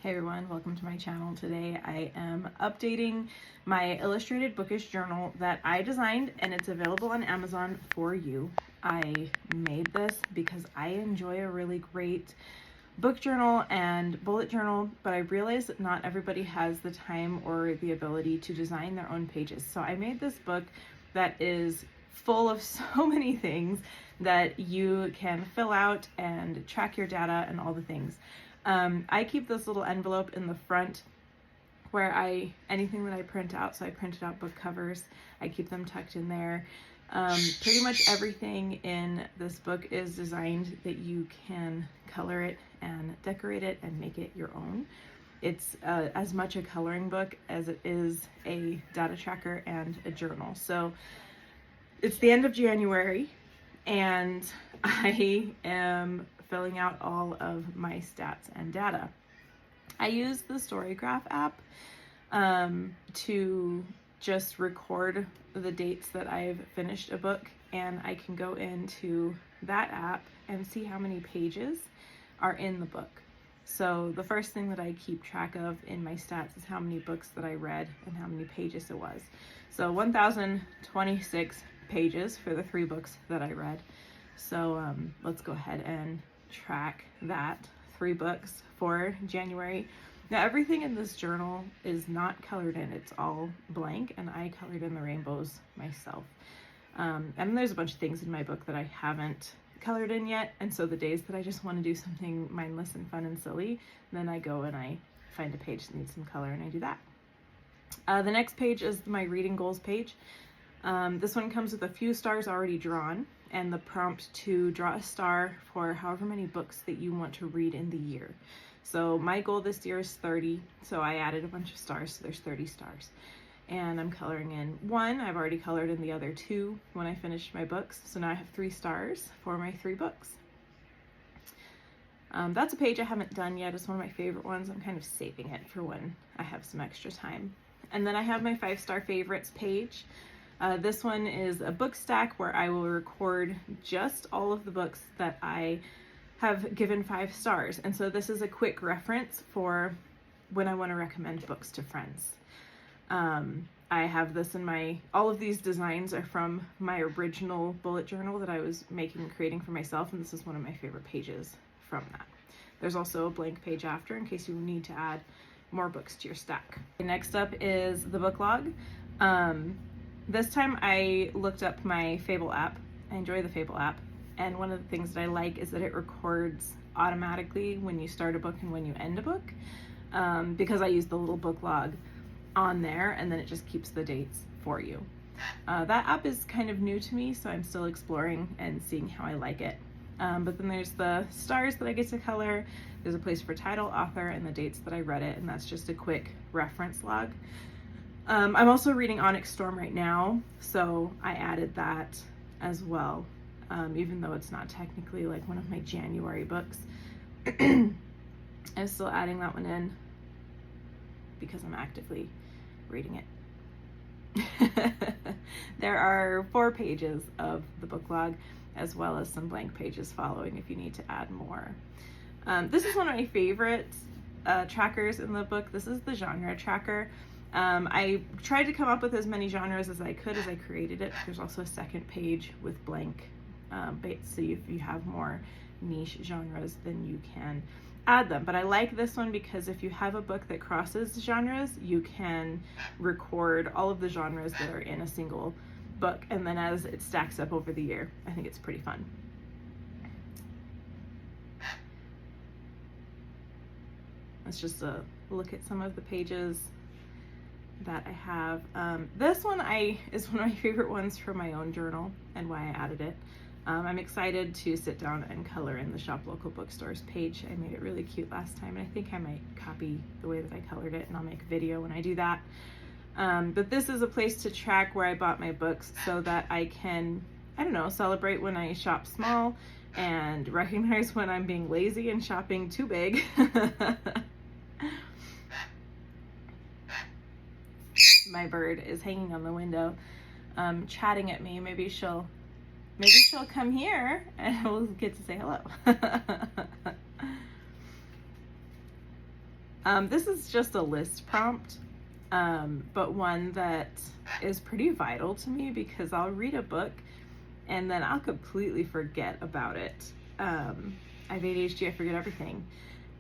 Hey everyone, welcome to my channel. Today I am updating my Illustrated Bookish Journal that I designed, and it's available on Amazon for you. I made this because I enjoy a really great book journal and bullet journal, but I realized that not everybody has the time or the ability to design their own pages. So I made this book that is full of so many things that you can fill out and track your data and all the things. I keep this little envelope in the front where anything that I print out, so I printed out book covers, I keep them tucked in there. Pretty much everything in this book is designed that you can color it and decorate it and make it your own. It's as much a coloring book as it is a data tracker and a journal. So it's the end of January and I am filling out all of my stats and data. I use the Storygraph app to just record the dates that I've finished a book, and I can go into that app and see how many pages are in the book. So the first thing that I keep track of in my stats is how many books that I read and how many pages it was. So 1,026 pages for the 3 books that I read. So let's go ahead and track that 3 books for January. Now everything in this journal is not colored in, it's all blank, and I colored in the rainbows myself. And there's a bunch of things in my book that I haven't colored in yet, and so the days that I just want to do something mindless and fun and silly, then I go and I find a page that needs some color and I do that. The next page is my reading goals page. This one comes with a few stars already drawn and the prompt to draw a star for however many books that you want to read in the year. So my goal this year is 30, so I added a bunch of stars, so there's 30 stars. And I'm coloring in 1. I've already colored in the other 2 when I finished my books, so now I have 3 stars for my 3 books. That's a page I haven't done yet. It's one of my favorite ones. I'm kind of saving it for when I have some extra time. And then I have my 5-star favorites page. This one is a book stack where I will record just all of the books that I have given 5 stars. And so this is a quick reference for when I want to recommend books to friends. I have this in all of these designs are from my original bullet journal that I was making and creating for myself, and this is one of my favorite pages from that. There's also a blank page after in case you need to add more books to your stack. Next up is the book log. This time I looked up my Fable app. I enjoy the Fable app, and one of the things that I like is that it records automatically when you start a book and when you end a book, because I use the little book log on there, and then it just keeps the dates for you. That app is kind of new to me, so I'm still exploring and seeing how I like it. But then there's the stars that I get to color. There's a place for title, author, and the dates that I read it, and that's just a quick reference log. I'm also reading Onyx Storm right now, so I added that as well, even though it's not technically like one of my January books. I'm still adding that one in because I'm actively reading it. There are 4 pages of the book log, as well as some blank pages following if you need to add more. This is one of my favorite trackers in the book. This is the genre tracker. I tried to come up with as many genres as I could as I created it. There's also a second page with blank bits, so if you have more niche genres, then you can add them. But I like this one because if you have a book that crosses genres, you can record all of the genres that are in a single book, and then as it stacks up over the year, I think it's pretty fun. Let's just look at some of the pages that I have. This one is one of my favorite ones for my own journal and why I added it. I'm excited to sit down and color in the Shop Local Bookstores page. I made it really cute last time, and I think I might copy the way that I colored it, and I'll make a video when I do that. But this is a place to track where I bought my books so that I can, I don't know, celebrate when I shop small and recognize when I'm being lazy and shopping too big. My bird is hanging on the window, chatting at me. Maybe she'll come here and we'll get to say hello. This is just a list prompt, but one that is pretty vital to me because I'll read a book and then I'll completely forget about it. I have ADHD, I forget everything.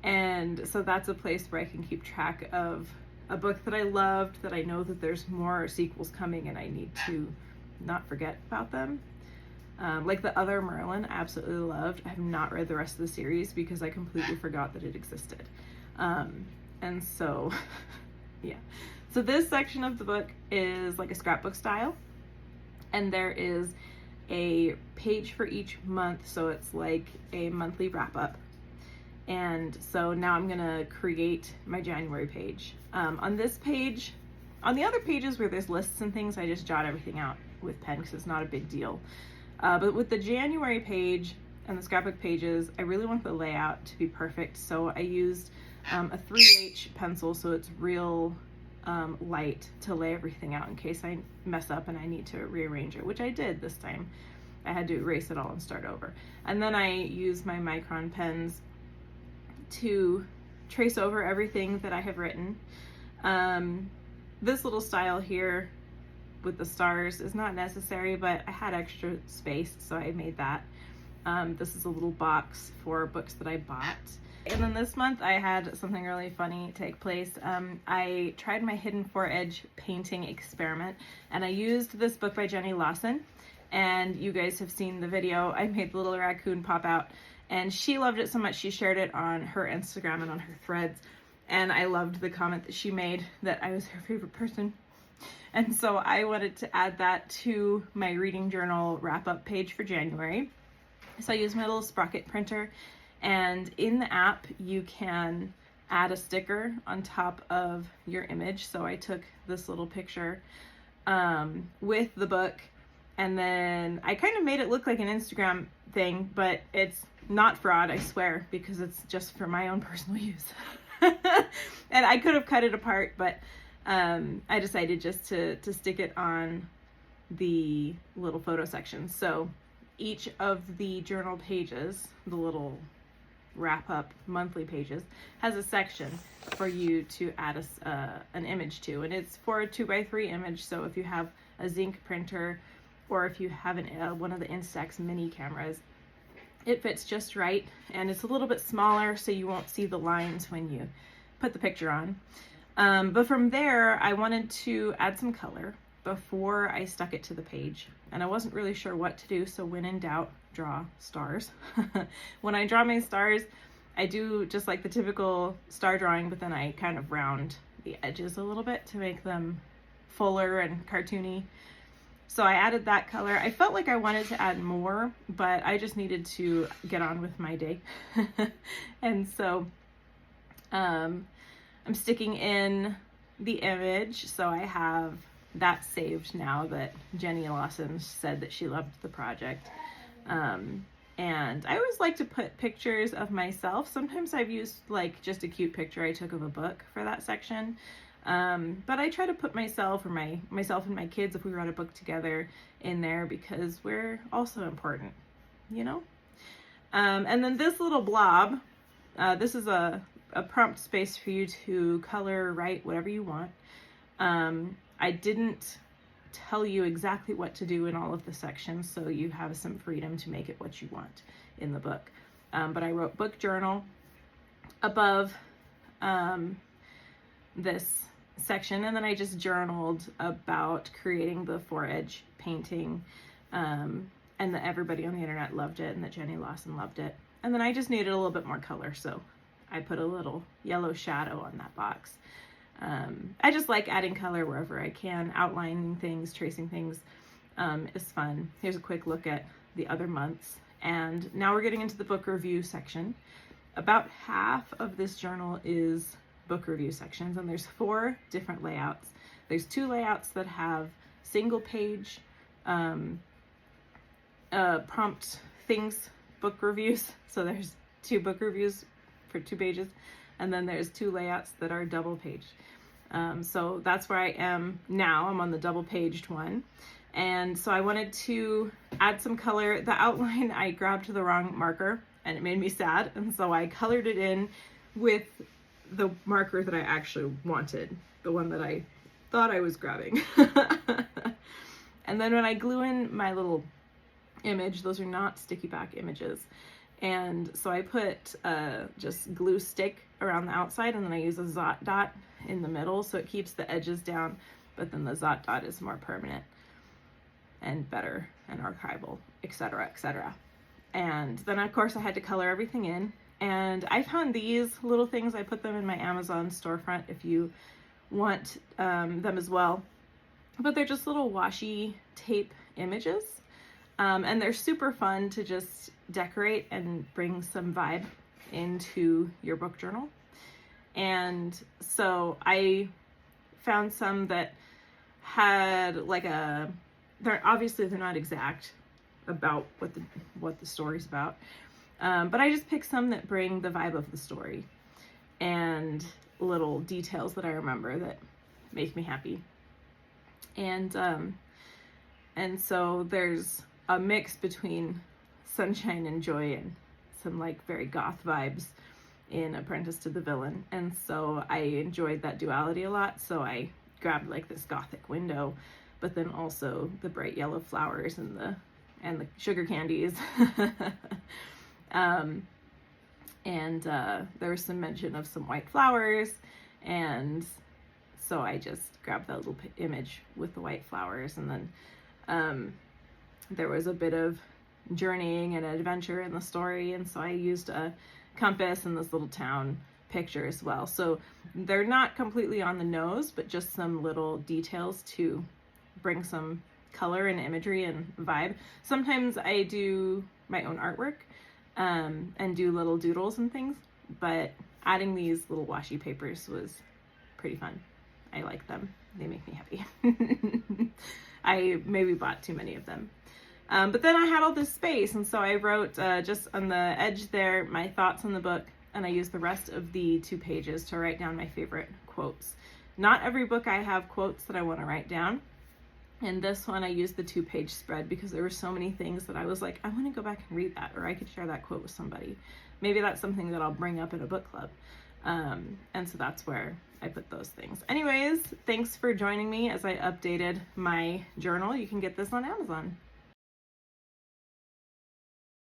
And so that's a place where I can keep track of a book that I loved, that I know that there's more sequels coming and I need to not forget about them. Like The Other Merlin, I absolutely loved. I have not read the rest of the series because I completely forgot that it existed. And so, yeah. So this section of the book is like a scrapbook style, and there is a page for each month, so it's like a monthly wrap-up. And so now I'm gonna create my January page. On this page, on the other pages where there's lists and things, I just jot everything out with pen because it's not a big deal. But with the January page and the scrapbook pages, I really want the layout to be perfect. So I used a 3H pencil, so it's real light to lay everything out in case I mess up and I need to rearrange it, which I did this time. I had to erase it all and start over. And then I used my micron pens to trace over everything that I have written. This little style here with the stars is not necessary, but I had extra space, so I made that. This is a little box for books that I bought. And then this month I had something really funny take place. I tried my hidden foredge painting experiment, and I used this book by Jenny Lawson, and you guys have seen the video. I made the little raccoon pop out, and she loved it so much she shared it on her Instagram and on her threads, and I loved the comment that she made that I was her favorite person. And so I wanted to add that to my reading journal wrap-up page for January. So I used my little Sprocket printer, and in the app you can add a sticker on top of your image. So I took this little picture with the book, and then I kind of made it look like an Instagram thing, but it's not fraud, I swear, because it's just for my own personal use. And I could have cut it apart, but I decided just to stick it on the little photo section. So each of the journal pages, the little wrap-up monthly pages, has a section for you to add an image to, and it's for a 2x3 image. So if you have a zinc printer, or if you have one of the Instax mini cameras, it fits just right, and it's a little bit smaller so you won't see the lines when you put the picture on. But from there, I wanted to add some color before I stuck it to the page, and I wasn't really sure what to do, so when in doubt, draw stars. When I draw my stars, I do just like the typical star drawing, but then I kind of round the edges a little bit to make them fuller and cartoony. So I added that color. I felt like I wanted to add more, but I just needed to get on with my day. And so I'm sticking in the image, so I have that saved now that Jenny Lawson said that she loved the project. And I always like to put pictures of myself. Sometimes I've used like just a cute picture I took of a book for that section. But I try to put myself or myself and my kids, if we wrote a book together, in there because we're also important, you know? And then this little blob, this is a prompt space for you to color, write, whatever you want. I didn't tell you exactly what to do in all of the sections, so you have some freedom to make it what you want in the book. But I wrote book journal above this section, and then I just journaled about creating the foredge painting, and that everybody on the internet loved it and that Jenny Lawson loved it. And then I just needed a little bit more color, so I put a little yellow shadow on that box. I just like adding color wherever I can. Outlining things, tracing things is fun. Here's a quick look at the other months. And now we're getting into the book review section. About half of this journal is book review sections, and there's 4 different layouts. There's 2 layouts that have single page prompt things, book reviews. So there's 2 book reviews for 2 pages, and then there's 2 layouts that are double page. So that's where I am now. I'm on the double paged one. And so I wanted to add some color. The outline, I grabbed the wrong marker and it made me sad. And so I colored it in with the marker that I actually wanted, the one that I thought I was grabbing. And then when I glue in my little image, those are not sticky back images. And so I put just glue stick around the outside, and then I use a Zot dot in the middle so it keeps the edges down, but then the Zot dot is more permanent and better and archival, etc., etc. And then of course I had to color everything in, and I found these little things. I put them in my Amazon storefront if you want them as well, but they're just little washi tape images, and they're super fun to just decorate and bring some vibe into your book journal. And so I found some that had like they're not exact about what the story's about, but I just picked some that bring the vibe of the story and little details that I remember that make me happy. And so there's a mix between sunshine and joy and some like very goth vibes in Apprentice to the Villain. And so I enjoyed that duality a lot. So I grabbed like this gothic window, but then also the bright yellow flowers and the sugar candies. And there was some mention of some white flowers, and so I just grabbed that little image with the white flowers. And then there was a bit of journeying and adventure in the story, and so I used a compass and this little town picture as well. So they're not completely on the nose, but just some little details to bring some color and imagery and vibe. Sometimes I do my own artwork and do little doodles and things, but adding these little washi papers was pretty fun. I like them. They make me happy. I maybe bought too many of them. But then I had all this space, and so I wrote just on the edge there my thoughts on the book, and I used the rest of the 2 pages to write down my favorite quotes. Not every book I have quotes that I want to write down. And this one I used the 2-page spread because there were so many things that I was like, I want to go back and read that, or I could share that quote with somebody. Maybe that's something that I'll bring up in a book club. And so that's where I put those things. Anyways, thanks for joining me as I updated my journal. You can get this on Amazon.